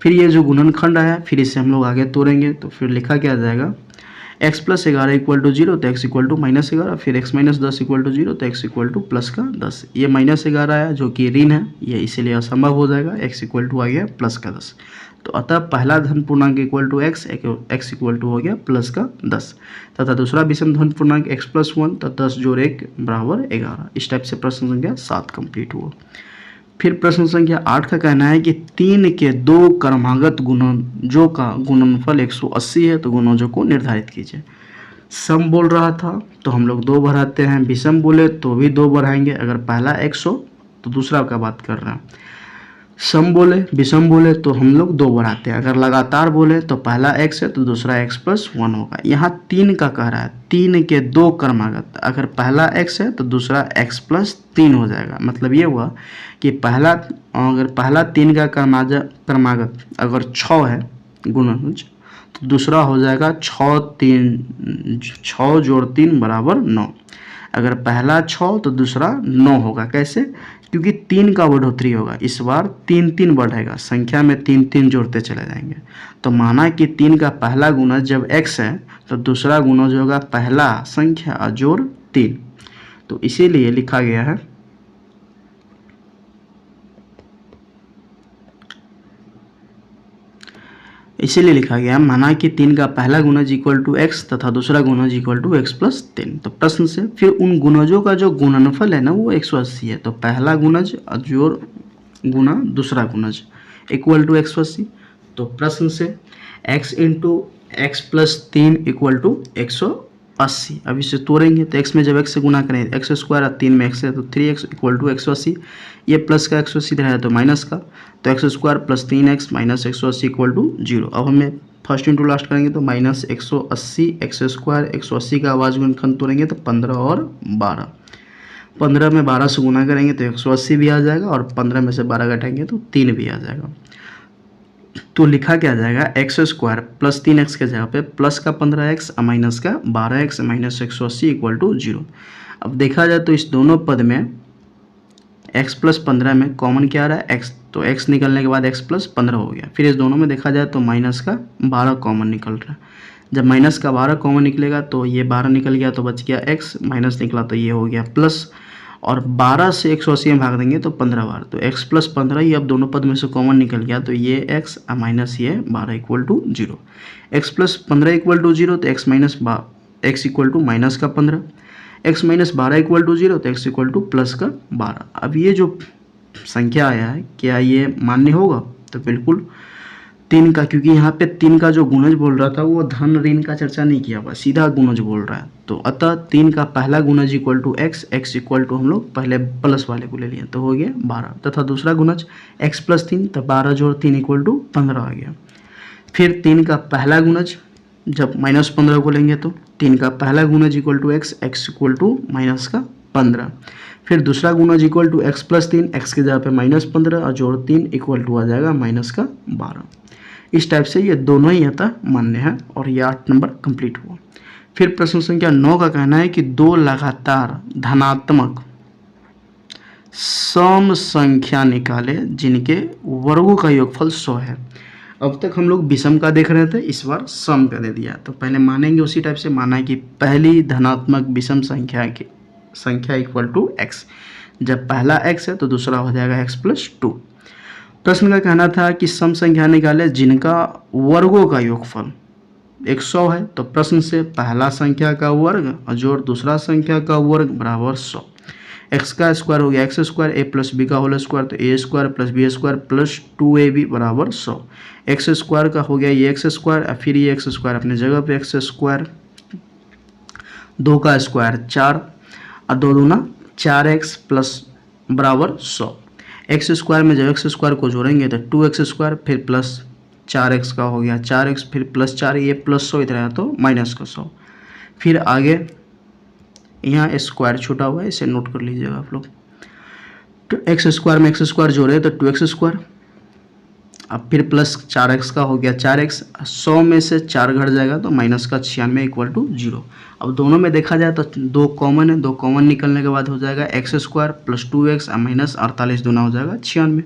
फिर ये जो गुणनखंड आया फिर इसे हम लोग आगे तोड़ेंगे तो फिर लिखा क्या जाएगा x प्लस 11 इक्वल टू 0 तो x इक्वल टू -11, फिर x माइनस 10 इक्वल टू 0 तो x इक्वल टू प्लस का 10। ये -11 आया जो कि ऋण है, ये इसीलिए असंभव हो जाएगा, x इक्वल टू आ गया प्लस का 10। तो अतः पहला धन पूर्णांक equal to x equal to हो गया प्लस का 10 तथा दूसरा विषम धन पूर्णांक x+1 तो 10 जोड़ 1 बराबर 11। इस टाइप से प्रश्न संख्या 7 कंप्लीट हुआ। फिर प्रश्न संख्या 8 का कहना है कि 3 के दो क्रमागत गुणनजों का गुणनफल 180 है, तो गुणनजों को निर्धारित कीजिए। सम बोल रहा था तो हम लोग 2 बढ़ाते हैं, विषम बोले तो भी 2 बढ़ाएंगे। अगर पहला x हो तो दूसरा का बात कर रहे हैं। सम बोले विषम बोले तो हम लोग 2 बढ़ाते हैं। अगर लगातार बोले तो पहला x है तो दूसरा x प्लस 1 होगा। यहाँ 3 का कह रहा है, 3 के दो क्रमागत, अगर पहला x है तो दूसरा x प्लस 3 हो जाएगा। मतलब ये हुआ कि अगर पहला 3 का क्रमागत अगर 6 है गुणनज, तो दूसरा हो जाएगा 6 जोड़ 3 बराबर 9। अगर पहला 6 तो दूसरा 9 होगा। कैसे? क्योंकि 3 का बढ़ोतरी होगा, इस बार 3 3 बढ़ेगा, संख्या में 3 3 जोड़ते चले जाएंगे। तो माना कि 3 का पहला गुणज जब x है तो दूसरा गुणज होगा पहला संख्या जोड़ 3। तो इसीलिए लिखा गया है माना कि 3 का पहला गुणज इक्वल टू एक्स तथा दूसरा गुणज इक्वल टू एक्स प्लस 3। तो प्रश्न से फिर उन गुणजों का जो गुणनफल है ना वो 180 है। तो पहला गुणज जोड़ गुना दूसरा गुणज इक्वल टू 180। तो प्रश्न से x into x plus 3 equal to 180। अब इसे तोड़ेंगे तो x में जब x से गुना करें एक्स स्क्वायर, 3 में x है तो 3x इक्वल टू 180। ये प्लस का 180 इधर है तो माइनस का, तो x square plus 3x minus 180 equal to 0। अब हमें फर्स्ट इंटू लास्ट करेंगे तो माइनस 180 एक्स स्क्वायर, 180 का आवाज गुणनखंड तोड़ेंगे तो 15 और 12, 15 में 12 से गुना करेंगे तो 180 भी आ जाएगा और 15 में से 12 घटाएंगे तो 3 भी आ जाएगा। तो लिखा क्या जाएगा, एक्स स्क्वायर प्लस 3x के जगह पे प्लस का 15x माइनस का 12x माइनस 180 इक्वल टू 0। अब देखा जाए तो इस दोनों पद में x प्लस 15 में कॉमन क्या आ रहा है, x, तो x निकलने के बाद x प्लस 15 हो गया। फिर इस दोनों में देखा जाए तो माइनस का 12 कॉमन निकल रहा है। जब माइनस का 12 कॉमन निकलेगा तो ये 12 निकल गया तो बच गया x, माइनस निकला तो ये हो गया प्लस, और 12 से 180 में भाग देंगे तो 15 बार, तो x प्लस 15 ही अब दोनों पद में से कॉमन निकल गया तो ये x माइनस ये 12 equal to 0। x plus 15 equal to 0 तो x minus x equal to minus का 15, x माइनस 12 इक्वल टू 0 तो x इक्वल टू प्लस का 12। अब ये जो संख्या आया है क्या ये मान्य होगा? तो बिल्कुल 3 का, क्योंकि यहाँ पे 3 का जो गुणज बोल रहा था वो धन ऋण का चर्चा नहीं किया हुआ, सीधा गुणज बोल रहा है। तो अतः 3 का पहला गुणज equal to x, x equal to हम लोग पहले प्लस वाले को ले लिए तो हो गया 12, तथा दूसरा गुणज x प्लस 3 तो 12 जोड़ 3 इक्वल टू 15 आ गया। फिर 3 का पहला गुणज जब माइनस 15 को लेंगे तो 3 का पहला गुणज equal to x, x equal to minus का 15। फिर दूसरा गुणज equal to x plus 3, x के जगह पे माइनस 15 और जोड़ 3 इक्वल टू आ जाएगा माइनस का 12। इस टाइप से ये दोनों ही अतः मान्य है और ये 8 नंबर कंप्लीट हुआ। फिर प्रश्न संख्या 9 का कहना है कि 2 लगातार धनात्मक सम संख्या निकाले जिनके वर्गों का योगफल 100 है। अब तक हम लोग विषम का देख रहे थे, इस बार सम का दे दिया। तो पहले मानेंगे उसी टाइप से, माना कि पहली धनात्मक विषम संख्या इक्वल टू एक्स, जब पहला x है तो दूसरा हो जाएगा x प्लस 2। प्रश्न का कहना था कि सम संख्या निकाले जिनका वर्गों का योगफल 100 है। तो प्रश्न से पहला संख्या का वर्ग और जोड़ दूसरा संख्या का वर्ग बराबर 100। x का स्क्वायर हो गया x square, a plus b का होल स्क्वायर तो a square plus b square plus 2ab बराबर 100। एक्स स्क्वायर का हो गया ये एक्स स्क्वायर, फिर ये एक्स स्क्वायर अपने जगह पे एक्स स्क्वायर, 2 का स्क्वायर 4 और 2 दूना 4x प्लस बराबर 100। एक्स स्क्वायर में जब एक्स स्क्वायर को जोड़ेंगे तो 2x स्क्वायर फिर प्लस 4x का हो गया 4x फिर प्लस 4, ये प्लस 100 इधर आया तो माइनस का 100। फिर आगे यहाँ स्क्वायर छूटा हुआ है, इसे नोट कर लीजिएगा आप लोग। तो एक्स स्क्वायर में एक्स स्क्वायर जोड़े तो 2x स्क्वायर, अब फिर प्लस 4x का हो गया 4x, 100 में से 4 घट जाएगा तो माइनस का 96 इक्वल टू 0। अब दोनों में देखा जाए तो 2 कॉमन है, 2 कॉमन निकलने के बाद हो जाएगा x square plus 2x minus 48 दूना हो जाएगा 96।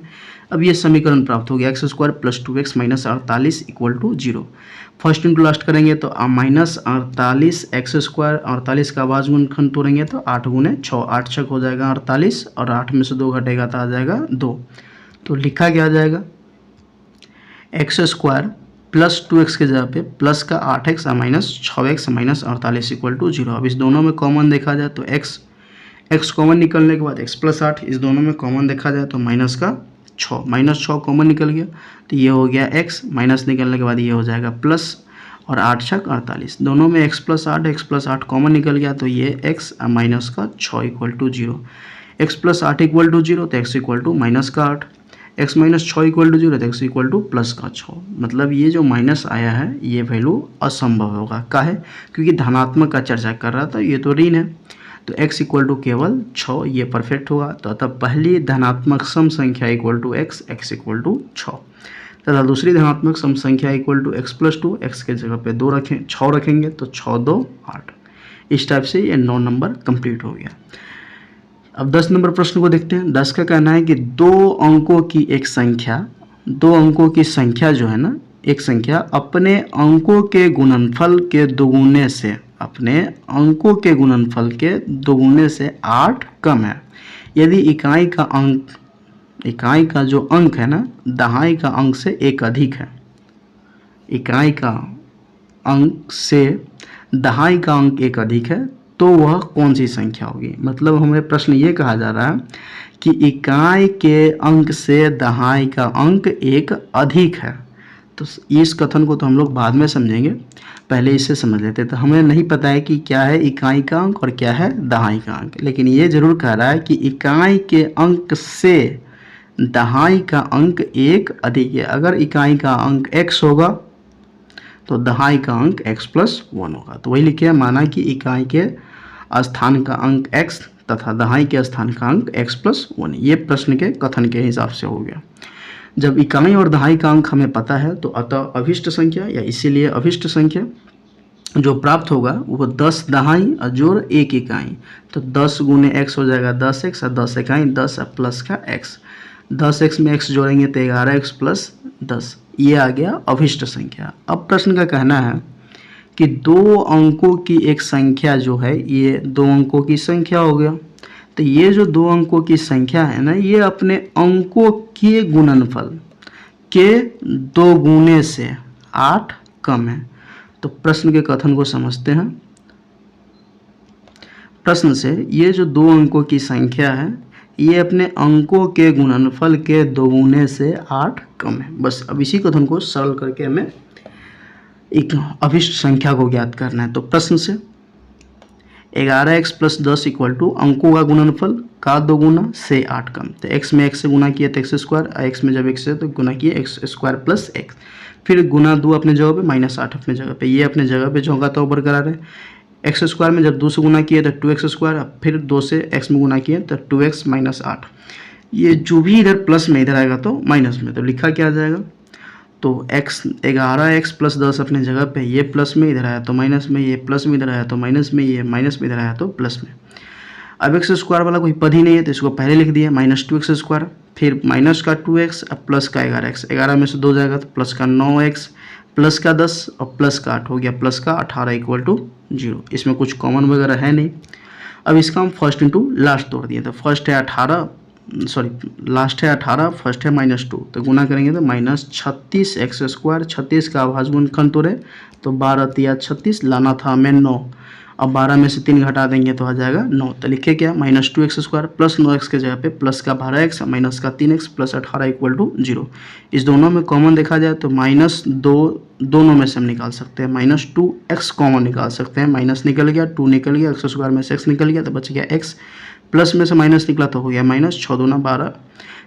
अब ये समीकरण प्राप्त हो गया x square plus 2x minus 48 equal to 0। First into last करेंगे तो माइनस 48 एक्स स्क्वायर, 48 का आवाज गुणनखंड तोड़ेंगे तो 8 गुने 6, 8 छक हो जाएगा 48 और 8 में से 2 घटेगा तो आ जाएगा 2। तो लिखा क्या जाएगा, एक्स स्क्वायर प्लस 2x के जगह पे प्लस का 8x minus 6x minus 48 equal to 0। अब इस दोनों में कॉमन देखा जाए तो x x कॉमन निकलने के बाद x प्लस 8, इस दोनों में कॉमन देखा जाए तो माइनस का 6, माइनस 6 कॉमन निकल गया तो ये हो गया x, माइनस निकलने के बाद ये हो जाएगा प्लस, और 8 छक 48, दोनों में x प्लस 8 कॉमन निकल गया तो ये x माइनस का 6 equal to 0, x plus 8 equal to 0 तो x इक्वल टू माइनस का 8, x माइनस 6 इक्वल टू 0 तो x इक्वल टू प्लस का 6। मतलब ये जो माइनस आया है ये वैल्यू असंभव होगा, का है क्योंकि धनात्मक का चर्चा कर रहा था, ये तो ऋण है, तो x इक्वल टू केवल 6, ये परफेक्ट होगा। तो अतः पहली धनात्मक सम संख्या equal to x equal to 6 तथा दूसरी धनात्मक सम संख्या equal to x plus 2, x के जगह पे 2 रखें, 6 रखेंगे तो 6 2 8। इस टाइप से ये 9 नंबर कंप्लीट हो गया। अब 10 नंबर प्रश्न को देखते हैं। 10 का कहना है कि दो अंकों की संख्या जो है ना, एक संख्या अपने अंकों के गुणनफल के दोगुने से 8 कम है यदि इकाई का जो अंक है ना, दहाई का अंक से 1 अधिक है। इकाई का अंक से दहाई का अंक 1 अधिक है तो वह कौन सी संख्या होगी। मतलब हमें प्रश्न ये कहा जा रहा है कि इकाई के अंक से दहाई का अंक 1 अधिक है। तो इस कथन को तो हम लोग बाद में समझेंगे, पहले इसे समझ लेते हैं। तो हमें नहीं पता है कि क्या है इकाई का अंक और क्या है दहाई का अंक, लेकिन ये जरूर कह रहा है कि इकाई के अंक से दहाई का अंक 1 अधिक है। अगर इकाई का अंक x होगा तो दहाई का अंक x प्लस 1 होगा। तो वही लिखे, माना कि इकाई के स्थान का अंक x तथा दहाई के स्थान का अंक x प्लस 1। ये प्रश्न के कथन के हिसाब से हो गया। जब इकाई और दहाई का अंक हमें पता है तो अतः अभिष्ट संख्या या इसीलिए अभिष्ट संख्या जो प्राप्त होगा वो 10 दहाई और जोड़ 1 इकाई, तो 10 गुने x हो जाएगा 10x और 10 इकाई 10 प्लस का x, 10x में x जोड़ेंगे तो 11x प्लस 10, ये आ गया अभिष्ट संख्या। अब प्रश्न का कहना है कि दो अंकों की एक संख्या जो है, ये 2 अंकों की संख्या हो गया, तो ये जो 2 अंकों की संख्या है ना, ये अपने अंकों के गुणनफल के 2 गुने से 8 कम है। तो प्रश्न के कथन को समझते हैं। प्रश्न से ये जो 2 अंकों की संख्या है ये अपने अंकों के गुणनफल के 2 गुने से 8 कम है। बस अब इसी कथन को सरल करके हमें एक अभिष्ट संख्या को ज्ञात करना है। तो प्रश्न से 11x प्लस 10 इक्वल टू अंकों का गुणनफल का 2 गुना से 8 कम, तो x में x से गुना किया तो x स्क्वायर, x में जब x है तो गुना किया x स्क्वायर प्लस x, फिर गुना 2 अपने जगह पे माइनस 8 अपने जगह पे, ये अपने जगह पे झोंका तो बरकरार है। x स्क्वायर में जब 2 से गुना किया तो 2x स्क्वायर, फिर 2 से x में गुना किया तो 2x माइनस 8, ये जो भी इधर प्लस में इधर आएगा तो माइनस में, तो लिखा क्या जाएगा, तो x 11x प्लस 10 अपने जगह पे, ये प्लस में इधर आया तो माइनस में, ये प्लस में इधर आया तो माइनस में, ये माइनस में इधर आया तो प्लस में। अब x स्क्वायर वाला कोई पद ही नहीं है तो इसको पहले लिख दिया माइनस 2x स्क्वायर, फिर माइनस का 2x, अब प्लस का 11x, 11 में से 2 जाएगा तो प्लस का 9x, प्लस का 10 और प्लस का 8 हो गया प्लस का 18 इक्वल टू 0। इसमें कुछ कॉमन वगैरह है नहीं। अब इसका हम फर्स्ट इंटू लास्ट तोड़ दिए, तो फर्स्ट है 18, सॉरी लास्ट है 18, फर्स्ट है -2, तो गुना करेंगे तो -36x स्क्वायर, 36 का आभाज्य गुणनखंड तोड़े तो 12 तिया 36, लाना था हमें 9, अब 12 में से 3 घटा देंगे तो आ जाएगा 9, तो लिखे क्या -2x स्क्वायर प्लस 9x के जगह पे प्लस का 12x माइनस का 3x प्लस 18 इक्वल टू 0। इस दोनों में कॉमन देखा जाए तो -2 दोनों में से हम निकाल सकते हैं, -2x कॉमन निकाल सकते हैं, माइनस निकल गया 2 निकल गया, x स्क्वायर में से x निकल गया तो बच गया x, प्लस में से माइनस निकला तो हो गया -6 दूना 12,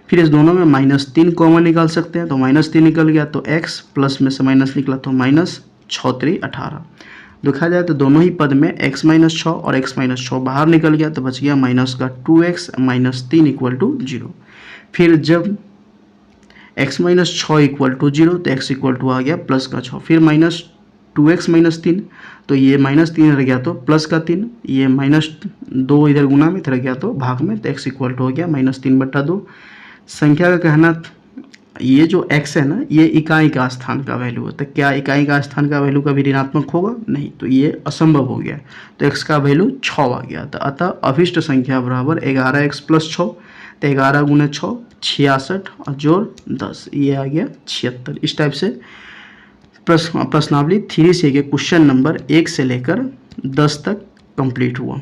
फिर इस दोनों में -3 कॉमन निकाल सकते हैं तो -3 निकल गया तो x, प्लस में से माइनस निकला तो -6 3 18। देखा जाए तो दोनों ही पद में x माइनस 6 और x माइनस 6 बाहर निकल गया तो बच गया माइनस का 2x माइनस 3 इक्वल टू 0। फिर जब x माइनस 6 इक्वल टू 0 तो x इक्वल टू आ गया प्लस का 6, फिर -2x माइनस 3, तो ये -3 इधर गया तो प्लस का 3, ये -2 इधर गुना में इधर गया तो भाग में, तो x इक्वल टू हो गया -3/2। संख्या का कहना ये जो x है ना ये इकाई का स्थान का वैल्यू है, तो क्या इकाई का स्थान का वैल्यू कभी ऋणात्मक होगा नहीं, तो ये असंभव हो गया, तो x का वैल्यू 6 आ गया। तो अतः अभिष्ट संख्या बराबर 11x प्लस 6, तो 11 गुने 6 66 और जोड़ 10, ये आ गया 76। इस टाइप से प्रश्नावली 3C के क्वेश्चन नंबर 1 से लेकर 10 तक कंप्लीट हुआ।